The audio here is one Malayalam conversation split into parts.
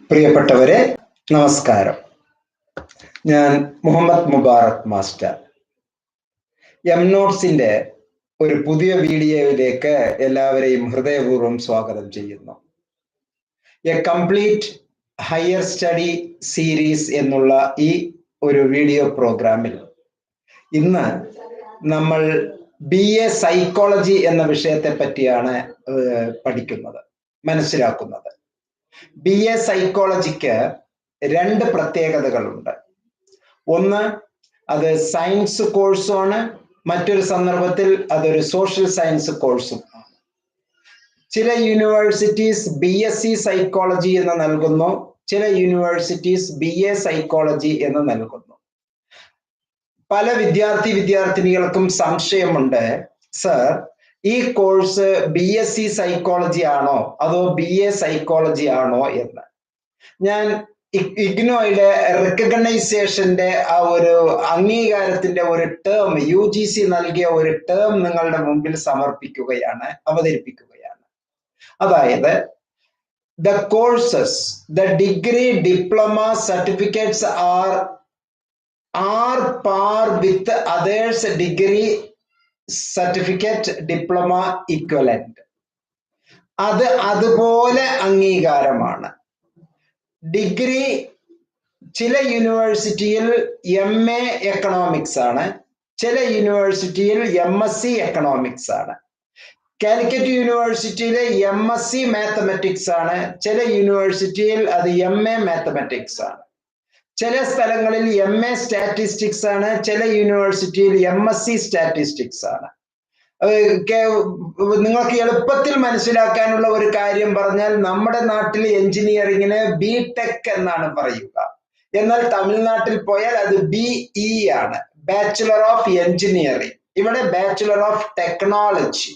പ്രിയപ്പെട്ടവരെ, നമസ്കാരം. ഞാൻ മുഹമ്മദ് മുബാറക് മാസ്റ്റർ. എംനോട്സിന്റെ ഒരു പുതിയ വീഡിയോയിലേക്ക് എല്ലാവരെയും ഹൃദയപൂർവ്വം സ്വാഗതം ചെയ്യുന്നു. A complete higher study series എന്നുള്ള ഈ ഒരു വീഡിയോ പ്രോഗ്രാമിൽ ഇന്ന് നമ്മൾ BA സൈക്കോളജി എന്ന വിഷയത്തെ പറ്റിയാണ് പഠിക്കുന്നത്, മനസ്സിലാക്കുന്നത്. BA സൈക്കോളജിക്ക് രണ്ട് പ്രത്യേകതകളുണ്ട്. ഒന്ന്, അത് സയൻസ് കോഴ്സുമാണ്. മറ്റൊരു സന്ദർഭത്തിൽ അതൊരു സോഷ്യൽ സയൻസ് കോഴ്സും ആണ്. ചില യൂണിവേഴ്സിറ്റീസ് BSc സൈക്കോളജി എന്ന് നൽകുന്നു, ചില യൂണിവേഴ്സിറ്റീസ് BA സൈക്കോളജി എന്ന് നൽകുന്നു. പല വിദ്യാർത്ഥിനികൾക്കും സംശയമുണ്ട്, സർ, ഈ കോഴ്സ് BSc സൈക്കോളജി ആണോ അതോ BA സൈക്കോളജി ആണോ എന്ന്. ഞാൻ ഇഗ്നോയുടെ റെക്കഗ്നൈസേഷന്റെ ആ ഒരു അംഗീകാരത്തിന്റെ ഒരു ടേം, UGC നൽകിയ ഒരു ടേം നിങ്ങളുടെ മുമ്പിൽ അവതരിപ്പിക്കുകയാണ്. അതായത്, the courses, the degree, diploma, certificates are par with others degree, certificate, diploma equivalent. അത് അതുപോലെ അംഗീകാരമാണ്. ഡിഗ്രി ചില യൂണിവേഴ്സിറ്റിയിൽ MA എക്കണോമിക്സ് ആണ്, ചില യൂണിവേഴ്സിറ്റിയിൽ MSc എക്കണോമിക്സ് ആണ്. കാലിക്കറ്റ് യൂണിവേഴ്സിറ്റിയിലെ MSc മാത്തമാറ്റിക്സ് ആണ്, ചില യൂണിവേഴ്സിറ്റിയിൽ അത് MA മാത്തമാറ്റിക്സ് ആണ്. ചില സ്ഥലങ്ങളിൽ MA സ്റ്റാറ്റിസ്റ്റിക്സ് ആണ്, ചില യൂണിവേഴ്സിറ്റിയിൽ MSc സ്റ്റാറ്റിസ്റ്റിക്സ് ആണ്. നിങ്ങൾക്ക് എളുപ്പത്തിൽ മനസ്സിലാക്കാനുള്ള ഒരു കാര്യം പറഞ്ഞാൽ, നമ്മുടെ നാട്ടിൽ എഞ്ചിനീയറിങ്ങിന് BTech എന്നാണ് പറയുക. എന്നാൽ തമിഴ്നാട്ടിൽ പോയാൽ അത് BE ആണ്, ബാച്ചുലർ ഓഫ് എഞ്ചിനീയറിംഗ്. ഇവിടെ ബാച്ചുലർ ഓഫ് ടെക്നോളജി.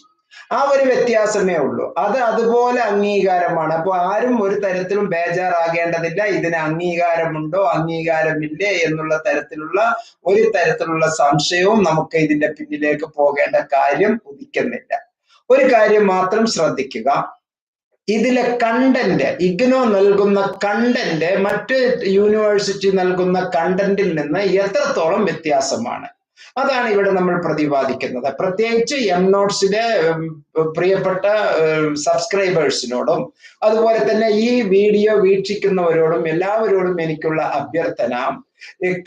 ആ ഒരു വ്യത്യാസമേ ഉള്ളൂ. അത് അതുപോലെ അംഗീകാരമാണ്. അപ്പോൾ ആരും ഒരു തരത്തിലും ബേജാറാകേണ്ടതില്ല, ഇതിന് അംഗീകാരമുണ്ടോ അംഗീകാരമില്ലേ എന്നുള്ള തരത്തിലുള്ള സംശയവും നമുക്ക് ഇതിന്റെ പിന്നിലേക്ക് പോകേണ്ട കാര്യം ഉദിക്കുന്നില്ല. ഒരു കാര്യം മാത്രം ശ്രദ്ധിക്കുക, ഇതിലെ കണ്ടന്റ്, ഇഗ്നോ നൽകുന്ന കണ്ടന്റ് മറ്റ് യൂണിവേഴ്സിറ്റി നൽകുന്ന കണ്ടന്റിൽ നിന്ന് എത്രത്തോളം വ്യത്യാസമാണ്, അതാണ് ഇവിടെ നമ്മൾ പ്രതിപാദിക്കുന്നത്. പ്രത്യേകിച്ച് എംനോട്സിലെ പ്രിയപ്പെട്ട സബ്സ്ക്രൈബേഴ്സിനോടും അതുപോലെ തന്നെ ഈ വീഡിയോ വീക്ഷിക്കുന്നവരോടും എല്ലാവരോടും എനിക്കുള്ള അഭ്യർത്ഥന,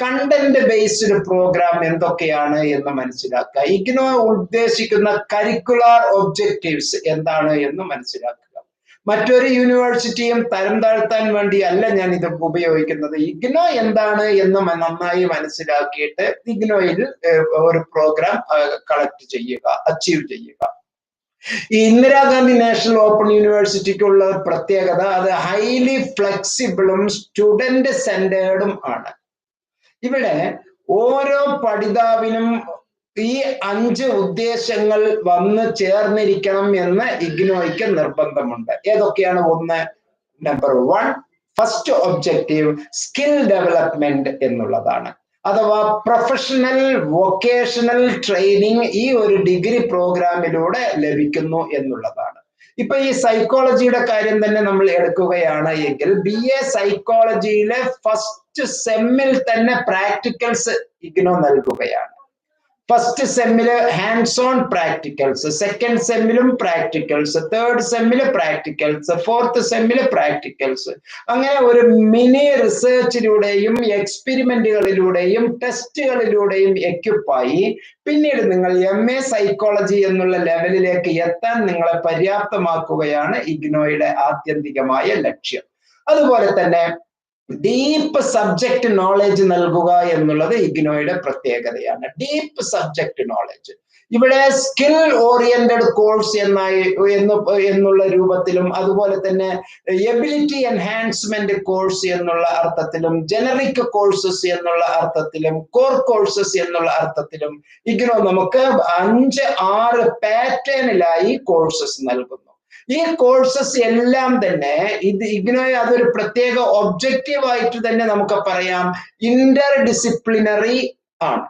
കണ്ടന്റ് ബേസ്ഡ് പ്രോഗ്രാം എന്തൊക്കെയാണ് എന്ന് മനസ്സിലാക്കുക. ഇഗ്നോ ഉദ്ദേശിക്കുന്ന കരിക്കുലർ ഒബ്ജക്റ്റീവ്സ് എന്താണ് എന്ന് മനസ്സിലാക്കുക. മറ്റൊരു യൂണിവേഴ്സിറ്റിയും തരം താഴ്ത്താൻ വേണ്ടിയല്ല ഞാൻ ഇത് ഉപയോഗിക്കുന്നത്. ഇഗ്നോ എന്താണ് എന്ന് നന്നായി മനസ്സിലാക്കിയിട്ട് ഇഗ്നോയിൽ ഒരു പ്രോഗ്രാം കളക്ട് ചെയ്യുക, അച്ചീവ് ചെയ്യുക. ഈ ഇന്ദിരാഗാന്ധി നാഷണൽ ഓപ്പൺ യൂണിവേഴ്സിറ്റിക്കുള്ള പ്രത്യേകത, അത് ഹൈലി ഫ്ലെക്സിബിളും സ്റ്റുഡന്റ് സെന്റേർഡും ആണ്. ഇവിടെ ഓരോ പഠിതാവിനും ഈ 5 ഉദ്ദേശങ്ങൾ വന്ന് ചേർന്നിരിക്കണം എന്ന് ഇഗ്നോയ്ക്ക് നിർബന്ധമുണ്ട്. ഏതൊക്കെയാണ്? ഒന്ന്, number 1, first objective skill development എന്നുള്ളതാണ്. അഥവാ പ്രൊഫഷണൽ വൊക്കേഷണൽ ട്രെയിനിങ് ഈ ഒരു ഡിഗ്രി പ്രോഗ്രാമിലൂടെ ലഭിക്കുന്നു എന്നുള്ളതാണ്. ഇപ്പൊ ഈ സൈക്കോളജിയുടെ കാര്യം തന്നെ നമ്മൾ എടുക്കുകയാണ് എങ്കിൽ, BA സൈക്കോളജിയിലെ ഫസ്റ്റ് സെമ്മിൽ തന്നെ പ്രാക്ടിക്കൽസ് ഇഗ്നോ നൽകുകയാണ്. ഫസ്റ്റ് സെമ്മില് ഹാൻഡ്സ് ഓൺ പ്രാക്ടിക്കൽസ്, സെക്കൻഡ് സെമ്മിലും പ്രാക്ടിക്കൽസ്, തേർഡ് സെമ്മില് പ്രാക്ടിക്കൽസ്, ഫോർത്ത് സെമ്മില് പ്രാക്ടിക്കൽസ്. അങ്ങനെ ഒരു മിനി റിസർച്ചിലൂടെയും എക്സ്പെരിമെന്റുകളിലൂടെയും ടെസ്റ്റുകളിലൂടെയും എക്യുപ്പായി പിന്നീട് നിങ്ങൾ MA സൈക്കോളജി എന്നുള്ള ലെവലിലേക്ക് എത്താൻ നിങ്ങളെ പര്യാപ്തമാക്കുകയാണ് ഇഗ്നോയുടെ ആത്യന്തികമായ ലക്ഷ്യം. അതുപോലെ തന്നെ ഡീപ്പ് സബ്ജക്ട് നോളജ് നൽകുക എന്നുള്ളത് ഇഗ്നോയുടെ പ്രത്യേകതയാണ്. ഡീപ്പ് സബ്ജക്ട് നോളജ് ഇവിടെ സ്കിൽ ഓറിയന്റഡ് കോഴ്സ് എന്നുള്ള രൂപത്തിലും, അതുപോലെ തന്നെ എബിലിറ്റി എൻഹാൻസ്മെന്റ് കോഴ്സ് എന്നുള്ള അർത്ഥത്തിലും, ജനറിക് കോഴ്സസ് എന്നുള്ള അർത്ഥത്തിലും, കോർ കോഴ്സസ് എന്നുള്ള അർത്ഥത്തിലും ഇഗ്നോ നമുക്ക് 5-6 പാറ്റേണിലായി കോഴ്സസ് നൽകുന്നു. ഈ കോഴ്സസ് എല്ലാം തന്നെ ഇഗ്നോ അതൊരു പ്രത്യേക ഒബ്ജക്റ്റീവ് ആയിട്ട് തന്നെ നമുക്ക് പറയാം, ഇന്റർ ഡിസിപ്ലിനറി ആണ്.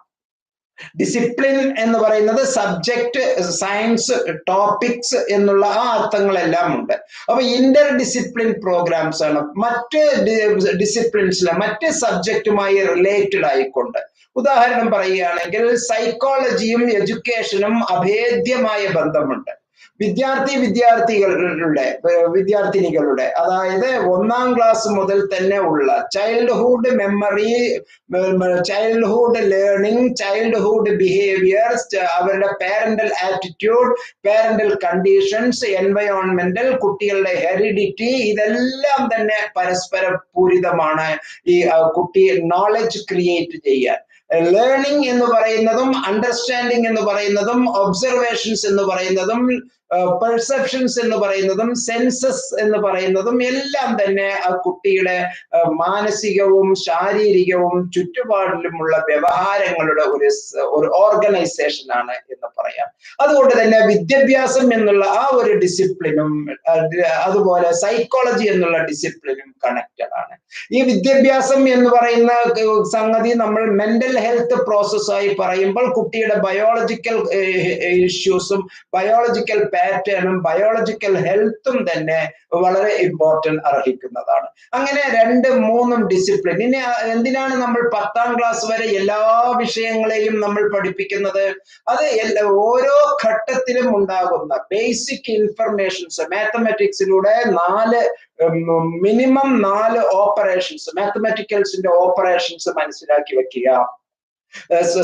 ഡിസിപ്ലിൻ എന്ന് പറയുന്നത് സബ്ജക്ട്, സയൻസ്, ടോപ്പിക്സ് എന്നുള്ള ആ അർത്ഥങ്ങളെല്ലാം ഉണ്ട്. അപ്പൊ ഇന്റർ ഡിസിപ്ലിൻ പ്രോഗ്രാംസ് ആണ് മറ്റ് ഡിസിപ്ലിൻസിലെ മറ്റ് സബ്ജക്റ്റുമായി റിലേറ്റഡ് ആയിക്കൊണ്ട്. ഉദാഹരണം പറയുകയാണെങ്കിൽ സൈക്കോളജിയും എഡ്യൂക്കേഷനും അഭേദ്യമായ ബന്ധമുണ്ട്. വിദ്യാർത്ഥിനികളുടെ അതായത് 1ാം ക്ലാസ് മുതൽ തന്നെ ഉള്ള childhood memory, childhood learning, childhood behaviours, അവരുടെ പാരന്റൽ ആറ്റിറ്റ്യൂഡ്, പാരന്റൽ കണ്ടീഷൻസ്, എൻവയോൺമെന്റൽ, കുട്ടികളുടെ ഹെറിഡിറ്റി, ഇതെല്ലാം തന്നെ പരസ്പര പൂരിതമാണ് ഈ കുട്ടി നോളജ് ക്രിയേറ്റ് ചെയ്യാൻ. ലേണിംഗ് എന്ന് പറയുന്നതും അണ്ടർസ്റ്റാൻഡിങ് എന്ന് പറയുന്നതും ഒബ്സർവേഷൻസ് എന്ന് പറയുന്നതും പെർസെപ്ഷൻസ് എന്ന് പറയുന്നതും സെൻസസ് എന്ന് പറയുന്നതും എല്ലാം തന്നെ ആ കുട്ടിയുടെ മാനസികവും ശാരീരികവും ചുറ്റുപാടിലുമുള്ള വ്യവഹാരങ്ങളുടെ ഒരു ഓർഗനൈസേഷൻ ആണ് എന്ന് പറയാം. അതുകൊണ്ട് തന്നെ വിദ്യാഭ്യാസം എന്നുള്ള ആ ഒരു ഡിസിപ്ലിനും അതുപോലെ സൈക്കോളജി എന്നുള്ള ഡിസിപ്ലിനും കണക്റ്റഡ് ആണ്. ഈ വിദ്യാഭ്യാസം എന്ന് പറയുന്ന സംഗതി നമ്മൾ മെന്റൽ ഹെൽത്ത് പ്രോസസ്സായി പറയുമ്പോൾ കുട്ടിയുടെ ബയോളജിക്കൽ ഇഷ്യൂസും ബയോളജിക്കൽ പാറ്റേണും ബയോളജിക്കൽ ഹെൽത്തും തന്നെ വളരെ ഇമ്പോർട്ടൻറ്റ് അർഹിക്കുന്നതാണ്. അങ്ങനെ 2-3 ഡിസിപ്ലിൻ. ഇനി എന്തിനാണ് നമ്മൾ 10ാം ക്ലാസ് വരെ എല്ലാ വിഷയങ്ങളെയും നമ്മൾ പഠിപ്പിക്കുന്നത്? അത് ഓരോ ഘട്ടത്തിലും ഉണ്ടാകുന്ന ബേസിക് ഇൻഫർമേഷൻസ്, മാത്തമാറ്റിക്സിലൂടെ മിനിമം 4 ഓപ്പറേഷൻസ്, മാത്തമാറ്റിക്കൽസിന്റെ ഓപ്പറേഷൻസ് മനസ്സിലാക്കി വെക്കുക,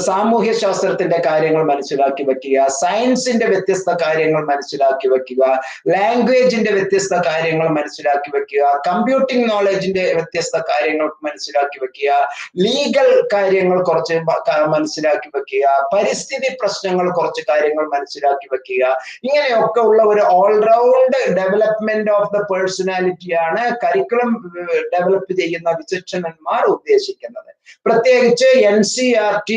സാമൂഹ്യ ശാസ്ത്രത്തിന്റെ കാര്യങ്ങൾ മനസ്സിലാക്കി വെക്കുക, സയൻസിന്റെ വ്യത്യസ്ത കാര്യങ്ങൾ മനസ്സിലാക്കി വെക്കുക, ലാംഗ്വേജിന്റെ വ്യത്യസ്ത കാര്യങ്ങൾ മനസ്സിലാക്കി വെക്കുക, കമ്പ്യൂട്ടിംഗ് നോളജിന്റെ വ്യത്യസ്ത കാര്യങ്ങൾ മനസ്സിലാക്കി വെക്കുക, ലീഗൽ കാര്യങ്ങൾ കുറച്ച് മനസ്സിലാക്കി വെക്കുക, പരിസ്ഥിതി പ്രശ്നങ്ങൾ കുറച്ച് കാര്യങ്ങൾ മനസ്സിലാക്കി വെക്കുക. ഇങ്ങനെയൊക്കെ ഉള്ള ഒരു ഓൾറൗണ്ട് ഡെവലപ്മെന്റ് ഓഫ് ദ പേഴ്സണാലിറ്റിയാണ് കരിക്കുലം ഡെവലപ്പ് ചെയ്യുന്ന വിചക്ഷണന്മാർ ഉദ്ദേശിക്കുന്നത്. പ്രത്യേകിച്ച് NCERT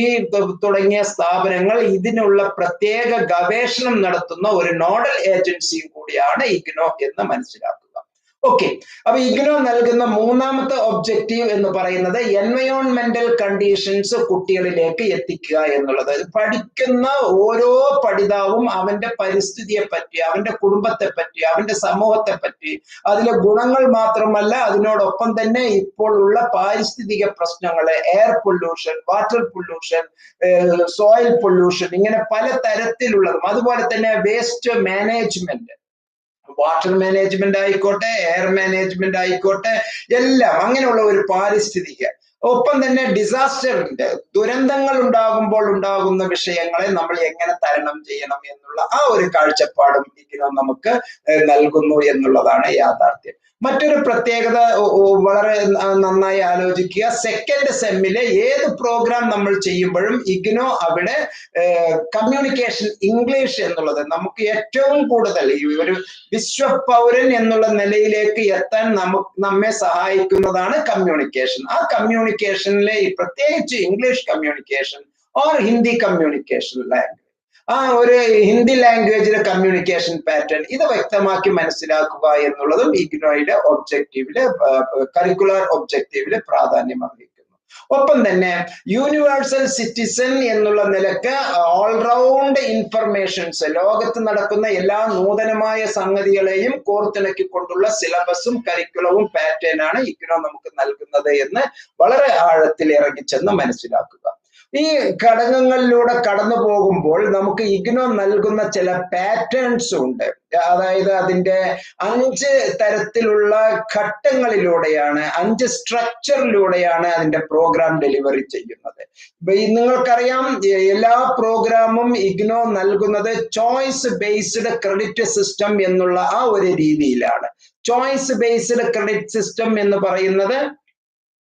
തുടങ്ങിയ സ്ഥാപനങ്ങൾ ഇതിനുള്ള പ്രത്യേക ഗവേഷണം നടത്തുന്ന ഒരു നോഡൽ ഏജൻസിയും കൂടിയാണ് ഇഗ്നോ എന്ന് മനസ്സിലാക്കുക. ഓക്കെ, അപ്പൊ ഇഗ്നോ നൽകുന്ന 3ാമത്തെ ഒബ്ജക്റ്റീവ് എന്ന് പറയുന്നത് എൻവയോൺമെന്റൽ കണ്ടീഷൻസ് കുട്ടികളിലേക്ക് എത്തിക്കുക എന്നുള്ളത്. പഠിക്കുന്ന ഓരോ പഠിതാവും അവന്റെ പരിസ്ഥിതിയെ പറ്റി, അവന്റെ കുടുംബത്തെ പറ്റി, അവന്റെ സമൂഹത്തെ പറ്റി, അതിലെ ഗുണങ്ങൾ മാത്രമല്ല അതിനോടൊപ്പം തന്നെ ഇപ്പോൾ ഉള്ള പാരിസ്ഥിതിക പ്രശ്നങ്ങളെ, air pollution, water pollution, soil pollution, ഇങ്ങനെ പല തരത്തിലുള്ളതും, അതുപോലെ തന്നെ വേസ്റ്റ് മാനേജ്മെന്റ്, വാട്ടർ മാനേജ്മെന്റ് ആയിക്കോട്ടെ, എയർ മാനേജ്മെന്റ് ആയിക്കോട്ടെ, എല്ലാം അങ്ങനെയുള്ള ഒരു പാരിസ്ഥിതിക, ഒപ്പം തന്നെ ഡിസാസ്റ്ററിന്റെ ദുരന്തങ്ങൾ ഉണ്ടാകുമ്പോൾ ഉണ്ടാകുന്ന വിഷയങ്ങളെ നമ്മൾ എങ്ങനെ തരണം ചെയ്യണം എന്നുള്ള ആ ഒരു കാഴ്ചപ്പാടും ഇഗ്നോ നമുക്ക് നൽകുന്നു എന്നുള്ളതാണ് യാഥാർത്ഥ്യം. മറ്റൊരു പ്രത്യേകത വളരെ നന്നായി ആലോചിക്കുക. 2nd സെമ്മിലെ ഏത് പ്രോഗ്രാം നമ്മൾ ചെയ്യുമ്പോഴും ഇഗ്നോ അവിടെ കമ്മ്യൂണിക്കേഷൻ, ഇംഗ്ലീഷ് എന്നുള്ളത് നമുക്ക് ഏറ്റവും കൂടുതൽ ഈ ഒരു വിശ്വപൗരൻ എന്നുള്ള നിലയിലേക്ക് എത്താൻ നമ്മെ സഹായിക്കുന്നതാണ് കമ്മ്യൂണിക്കേഷൻ. ആ കമ്മ്യൂണിക്കേഷനിലെ പ്രത്യേകിച്ച് English communication or Hindi communication language, ആ ഒരു ഹിന്ദി ലാംഗ്വേജിലെ കമ്മ്യൂണിക്കേഷൻ പാറ്റേൺ ഇത് വ്യക്തമാക്കി മനസ്സിലാക്കുക എന്നുള്ളതും ഇഗ്നോയുടെ ഒബ്ജക്റ്റീവില്, കരിക്കുലർ ഒബ്ജക്റ്റീവില് പ്രാധാന്യം അർഹിക്കുന്നു. ഒപ്പം തന്നെ യൂണിവേഴ്സൽ സിറ്റിസൺ എന്നുള്ള നിലക്ക് ഓൾറൗണ്ട് ഇൻഫർമേഷൻസ്, ലോകത്ത് നടക്കുന്ന എല്ലാ നൂതനമായ സംഗതികളെയും കോർത്തിണക്കിക്കൊണ്ടുള്ള സിലബസും കരിക്കുലവും പാറ്റേൺ ആണ് ഇഗ്നോ നമുക്ക് നൽകുന്നത് എന്ന് വളരെ ആഴത്തിൽ ഇറങ്ങിച്ചെന്ന് മനസ്സിലാക്കുക. ഈ ഘടകങ്ങളിലൂടെ കടന്നു പോകുമ്പോൾ നമുക്ക് ഇഗ്നോ നൽകുന്ന ചില പാറ്റേൺസ് ഉണ്ട്. അതായത് അതിന്റെ 5 തരത്തിലുള്ള ഘട്ടങ്ങളിലൂടെയാണ്, 5 സ്ട്രക്ചറിലൂടെയാണ് അതിന്റെ പ്രോഗ്രാം ഡെലിവറി ചെയ്യുന്നത്. നിങ്ങൾക്കറിയാം, എല്ലാ പ്രോഗ്രാമും ഇഗ്നോ നൽകുന്നത് ചോയ്സ് ബേസ്ഡ് ക്രെഡിറ്റ് സിസ്റ്റം എന്നുള്ള ആ ഒരു രീതിയിലാണ്. ചോയ്സ് ബേസ്ഡ് ക്രെഡിറ്റ് സിസ്റ്റം എന്ന് പറയുന്നത്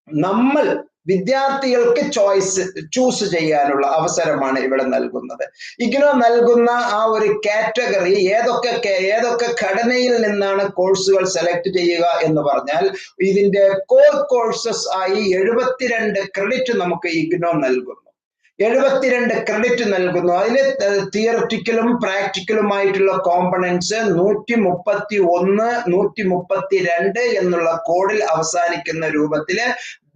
നമ്മൾ വിദ്യാർത്ഥികൾക്ക് ചൂസ് ചെയ്യാനുള്ള അവസരമാണ് ഇവിടെ നൽകുന്നത്. ഇഗ്നോ നൽകുന്ന ആ ഒരു കാറ്റഗറി ഏതൊക്കെ ഘടനയിൽ നിന്നാണ് കോഴ്സുകൾ സെലക്ട് ചെയ്യുക എന്ന് പറഞ്ഞാൽ, ഇതിന്റെ കോർ കോഴ്സസ് ആയി 72 ക്രെഡിറ്റ് നമുക്ക് ഇഗ്നോ നൽകുന്നു. 72 ക്രെഡിറ്റ് നൽകുന്നു. അതിലെ തിയററ്റിക്കലും പ്രാക്ടിക്കലുമായിട്ടുള്ള കോമ്പണൻസ് 131, 132 എന്നുള്ള കോഡിൽ അവസാനിക്കുന്ന രൂപത്തില്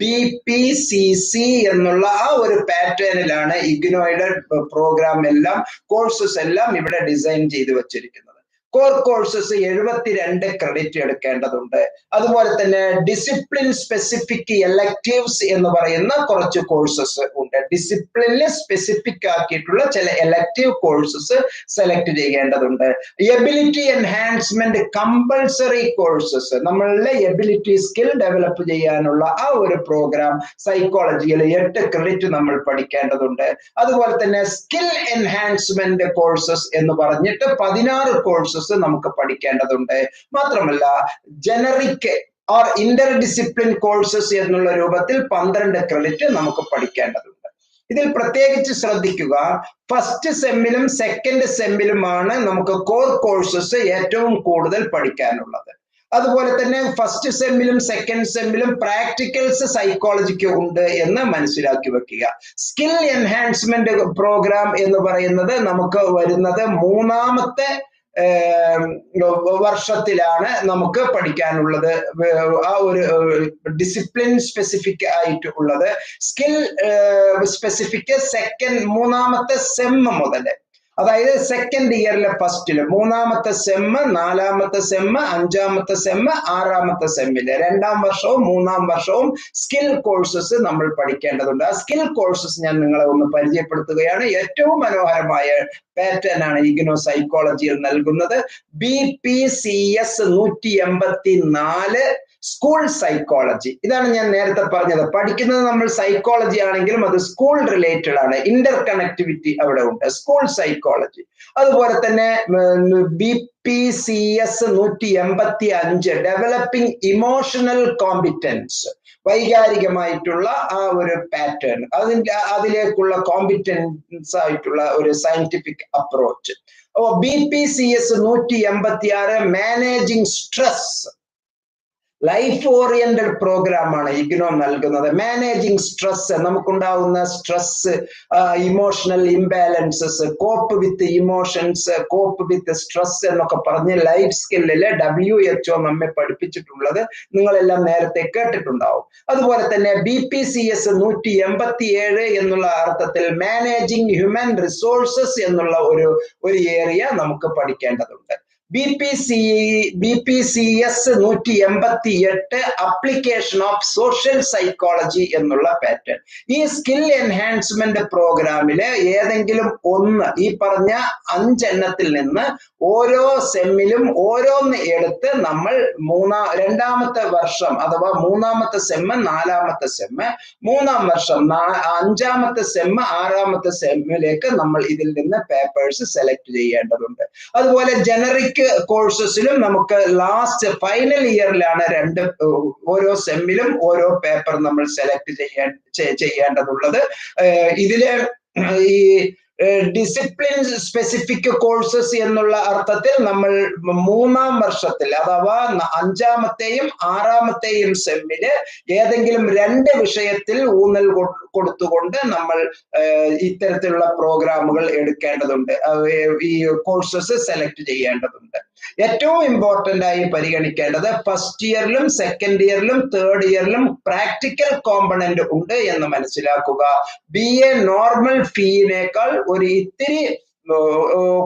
BPCC എന്നുള്ള ആ ഒരു പാറ്റേണിലാണ് ഇഗ്നോയുടെ പ്രോഗ്രാം എല്ലാം, കോഴ്സസ് എല്ലാം ഇവിടെ ഡിസൈൻ ചെയ്ത് വച്ചിരിക്കുന്നത്. കോർ കോഴ്സസ് 72 ക്രെഡിറ്റ് എടുക്കേണ്ടതുണ്ട്. അതുപോലെ തന്നെ ഡിസിപ്ലിൻ സ്പെസിഫിക് എലക്റ്റീവ്സ് എന്ന് പറയുന്ന കുറച്ച് കോഴ്സസ് ഉണ്ട്. ഡിസിപ്ലിനിൽ സ്പെസിഫിക് ആക്കിയിട്ടുള്ള ചില എലക്റ്റീവ് കോഴ്സസ് സെലക്ട് ചെയ്യേണ്ടതുണ്ട്. എബിലിറ്റി എൻഹാൻസ്മെന്റ് കമ്പൾസറി കോഴ്സസ്, നമ്മളുടെ എബിലിറ്റി സ്കിൽ ഡെവലപ്പ് ചെയ്യാനുള്ള ആ ഒരു പ്രോഗ്രാം സൈക്കോളജിയിൽ 8 ക്രെഡിറ്റ് നമ്മൾ പഠിക്കേണ്ടതുണ്ട്. അതുപോലെ തന്നെ സ്കിൽ എൻഹാൻസ്മെന്റ് കോഴ്സസ് എന്ന് പറഞ്ഞിട്ട് 16 കോഴ്സസ് നമുക്ക് പഠിക്കേണ്ടതുണ്ട്. മാത്രമല്ല generic or Inter discipline courses എന്നുള്ള രൂപത്തിൽ 12 ക്രെഡിറ്റ് നമുക്ക് പഠിക്കേണ്ടതുണ്ട്. ഇതിൽ പ്രത്യേകിച്ച് ശ്രദ്ധിക്കുക, ഫസ്റ്റ് സെമ്മിലും സെക്കൻഡ് സെമ്മിലുമാണ് നമുക്ക് കോർ കോഴ്സസ് ഏറ്റവും കൂടുതൽ പഠിക്കാനുള്ളത്. അതുപോലെ തന്നെ ഫസ്റ്റ് സെമ്മിലും സെക്കൻഡ് സെമ്മിലും പ്രാക്ടിക്കൽസ് സൈക്കോളജിക്ക് ഉണ്ട് എന്ന് മനസ്സിലാക്കി വെക്കുക. സ്കിൽ എൻഹാൻസ്മെന്റ് പ്രോഗ്രാം എന്ന് പറയുന്നത് നമുക്ക് വരുന്നത് 3ാമത്തെ വർഷത്തിലാണ് നമുക്ക് പഠിക്കാനുള്ളത്. ആ ഒരു ഡിസിപ്ലിൻ സ്പെസിഫിക് ആയിട്ട് ഉള്ളത്. സ്കിൽ സ്പെസിഫിക് 3ാമത്തെ സെം മുതൽ, അതായത് സെക്കൻഡ് ഇയറിലെ ഫസ്റ്റില് 3ാമത്തെ സെമ്മ്, 4ാമത്തെ സെമ്മ്, 5ാമത്തെ സെമ്മ്, 6ാമത്തെ സെമ്മില് 2ാം വർഷവും 3ാം വർഷവും സ്കിൽ കോഴ്സസ് നമ്മൾ പഠിക്കേണ്ടതുണ്ട്. ആ സ്കിൽ കോഴ്സസ് ഞാൻ നിങ്ങളെ ഒന്ന് പരിചയപ്പെടുത്തുകയാണ്. ഏറ്റവും മനോഹരമായ പാറ്റേൺ ആണ് ഇഗ്നോ സൈക്കോളജിയിൽ നൽകുന്നത്. BPCS 184 school psychology. ഇതാണ് ഞാൻ നേരത്തെ പറഞ്ഞത്. പഠിക്കുന്നത് നമ്മൾ സൈക്കോളജി ആണെങ്കിലും അത് സ്കൂൾ റിലേറ്റഡ് ആണ്. ഇന്റർ കണക്ടിവിറ്റി അവിടെ ഉണ്ട്. School psychology. അതുപോലെ തന്നെ BPCS 185 ഡെവലപ്പിംഗ് ഇമോഷണൽ കോമ്പിറ്റൻസ്, വൈകാരികമായിട്ടുള്ള ആ ഒരു പാറ്റേൺ, അതിലേക്കുള്ള കോമ്പിറ്റൻസ് ആയിട്ടുള്ള ഒരു scientific approach. BPCS 186 managing stress, life oriented program ആണ് ഇഗ്നോ നൽകുന്നത്. മാനേജിങ് സ്ട്രെസ്, നമുക്കുണ്ടാവുന്ന stress, emotional imbalances, cope with emotions, cope with stress എന്നൊക്കെ പറഞ്ഞ് ലൈഫ് സ്കില്ലില് WHO നമ്മെ പഠിപ്പിച്ചിട്ടുള്ളത് നിങ്ങളെല്ലാം നേരത്തെ കേട്ടിട്ടുണ്ടാവും. അതുപോലെ തന്നെ BPCS 187 എന്നുള്ള അർത്ഥത്തിൽ മാനേജിങ് ഹ്യൂമൻ റിസോഴ്സസ് എന്നുള്ള ഒരു ഏരിയ നമുക്ക് പഠിക്കേണ്ടതുണ്ട്. BPCS 188 application of social psychology എന്നുള്ള പാറ്റേൺ. ഈ സ്കിൽ എൻഹാൻസ്മെന്റ് പ്രോഗ്രാമില് ഏതെങ്കിലും ഒന്ന്, ഈ പറഞ്ഞ 5 എണ്ണത്തിൽ നിന്ന് ഓരോ സെമ്മിലും ഓരോന്ന് എടുത്ത് നമ്മൾ 2ാമത്തെ വർഷം അഥവാ 3ാമത്തെ സെമ്മ്, 4ാമത്തെ സെമ്മ്, 3ാം വർഷം 5ാമത്തെ സെമ്മ്, 6ാമത്തെ സെമ്മിലേക്ക് നമ്മൾ ഇതിൽ നിന്ന് പേപ്പേഴ്സ് സെലക്ട് ചെയ്യേണ്ടതുണ്ട്. അതുപോലെ ജനറിക് കോഴ്സസിലും നമുക്ക് ലാസ്റ്റ് ഫൈനൽ ഇയറിലാണ് ഓരോ സെമ്മിലും ഓരോ പേപ്പർ നമ്മൾ സെലക്ട് ചെയ്യേണ്ടതുള്ളത്. ഇതില് ഈ ഡിസിപ്ലിൻ സ്പെസിഫിക് കോഴ്സസ് എന്നുള്ള അർത്ഥത്തിൽ നമ്മൾ 3ാം വർഷത്തിൽ അഥവാ 5ാമത്തെയും 6ാമത്തെയും സെമ്മില് ഏതെങ്കിലും 2 വിഷയത്തിൽ ഊന്നൽ കൊടുത്തുകൊണ്ട് നമ്മൾ ഇത്തരത്തിലുള്ള പ്രോഗ്രാമുകൾ എടുക്കേണ്ടതുണ്ട്. ഈ കോഴ്സസ് സെലക്ട് ചെയ്യേണ്ടതുണ്ട്. ഏറ്റവും ഇമ്പോർട്ടന്റ് ആയി പരിഗണിക്കേണ്ടത് ഫസ്റ്റ് ഇയറിലും സെക്കൻഡ് ഇയറിലും തേർഡ് ഇയറിലും പ്രാക്ടിക്കൽ കോമ്പണന്റ് ഉണ്ട് എന്ന് മനസ്സിലാക്കുക. BA നോർമൽ ഫീയിനേക്കാൾ ഒരു ഇത്തിരി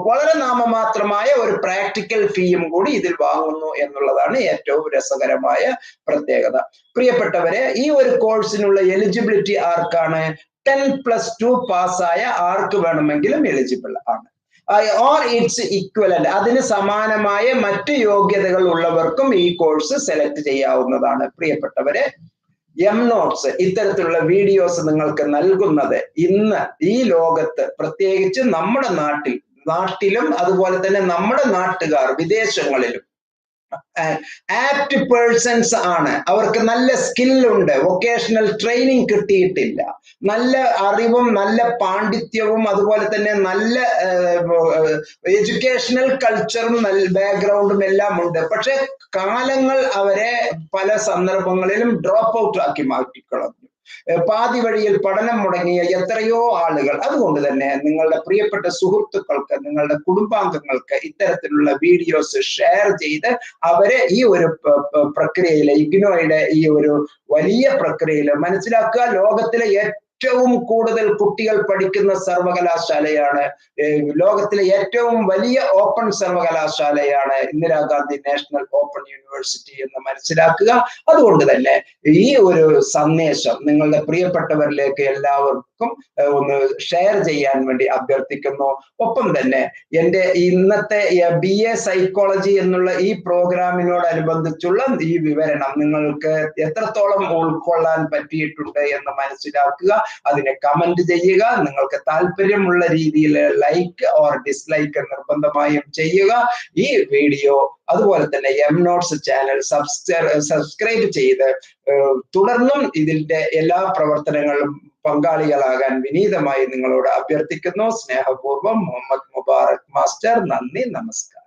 വളരെ നാമമാത്രമായ ഒരു പ്രാക്ടിക്കൽ ഫീയും കൂടി ഇതിൽ വാങ്ങുന്നു എന്നുള്ളതാണ് ഏറ്റവും രസകരമായ പ്രത്യേകത. പ്രിയപ്പെട്ടവരെ, ഈ ഒരു കോഴ്സിനുള്ള എലിജിബിലിറ്റി ആർക്കാണ്? 10+2 പാസ്സായ ആർക്ക് വേണമെങ്കിലും എലിജിബിൾ ആണ്. ഓർ ഇറ്റ്സ് ഇക്വലന്റ്, അതിന് സമാനമായ മറ്റ് യോഗ്യതകൾ ഉള്ളവർക്കും ഈ കോഴ്സ് സെലക്ട് ചെയ്യാവുന്നതാണ്. പ്രിയപ്പെട്ടവരെ, നോട്ട്സ് ഇത്തരത്തിലുള്ള വീഡിയോസ് നിങ്ങൾക്ക് നൽകുന്നത് ഇന്ന് ഈ ലോകത്ത്, പ്രത്യേകിച്ച് നമ്മുടെ നാട്ടിലും അതുപോലെ തന്നെ നമ്മുടെ നാട്ടുകാർ വിദേശങ്ങളിലും ആപ്റ്റ് പേഴ്സൺസ് ആണ്. അവർക്ക് നല്ല സ്കില്ലുണ്ട്, വൊക്കേഷണൽ ട്രെയിനിങ് കിട്ടിയിട്ടില്ല, നല്ല അറിവും നല്ല പാണ്ഡിത്യവും അതുപോലെ തന്നെ നല്ല എഡ്യൂക്കേഷണൽ കൾച്ചറും നല്ല ബാക്ക്ഗ്രൗണ്ടും എല്ലാം ഉണ്ട്. പക്ഷെ കാലങ്ങൾ അവരെ പല സന്ദർഭങ്ങളിലും ഡ്രോപ്പ് ഔട്ട് ആക്കി മാറ്റിക്കളഞ്ഞു. പാതി വഴിയിൽ പഠനം മുടങ്ങിയ എത്രയോ ആളുകൾ. അതുകൊണ്ട് തന്നെ നിങ്ങളുടെ പ്രിയപ്പെട്ട സുഹൃത്തുക്കൾക്ക്, നിങ്ങളുടെ കുടുംബാംഗങ്ങൾക്ക് ഇത്തരത്തിലുള്ള വീഡിയോസ് ഷെയർ ചെയ്ത് അവരെ ഈ ഒരു പ്രക്രിയയിലെ, ഇഗ്നോയുടെ ഈ ഒരു വലിയ പ്രക്രിയയിൽ മനസ്സിലാക്കുക. ലോകത്തിലെ ഏറ്റവും കൂടുതൽ കുട്ടികൾ പഠിക്കുന്ന സർവകലാശാലയാണ്, ലോകത്തിലെ ഏറ്റവും വലിയ ഓപ്പൺ സർവകലാശാലയാണ് ഇന്ദിരാഗാന്ധി നാഷണൽ ഓപ്പൺ യൂണിവേഴ്സിറ്റി എന്ന് മനസ്സിലാക്കുക. അതുകൊണ്ട് തന്നെ ഈ ഒരു സന്ദേശം നിങ്ങളുടെ പ്രിയപ്പെട്ടവരിലേക്ക് എല്ലാവർക്കും ഒന്ന് ഷെയർ ചെയ്യാൻ വേണ്ടി അഭ്യർത്ഥിക്കുന്നു. ഒപ്പം തന്നെ എൻ്റെ ഇന്നത്തെ BA സൈക്കോളജി എന്നുള്ള ഈ പ്രോഗ്രാമിനോടനുബന്ധിച്ചുള്ള ഈ വിവരണം നിങ്ങൾക്ക് എത്രത്തോളം ഉൾക്കൊള്ളാൻ പറ്റിയിട്ടുണ്ട് എന്ന് മനസ്സിലാക്കുക. അതിനെ കമന്റ് ചെയ്യുക. നിങ്ങൾക്ക് താല്പര്യമുള്ള രീതിയിൽ ലൈക്ക് ഓർ ഡിസ്ലൈക്ക് നിർബന്ധമായും ചെയ്യുക. ഈ വീഡിയോ അതുപോലെ തന്നെ എംനോട്സ് ചാനൽ സബ്സ്ക്രൈബ് ചെയ്ത് തുടർന്നും ഇതിന്റെ എല്ലാ പ്രവർത്തനങ്ങളും പങ്കാളികളാകാൻ വിനീതമായി നിങ്ങളോട് അഭ്യർത്ഥിക്കുന്നു. സ്നേഹപൂർവ്വം മുഹമ്മദ് മുബാറക് മാസ്റ്റർ. നന്ദി, നമസ്കാരം.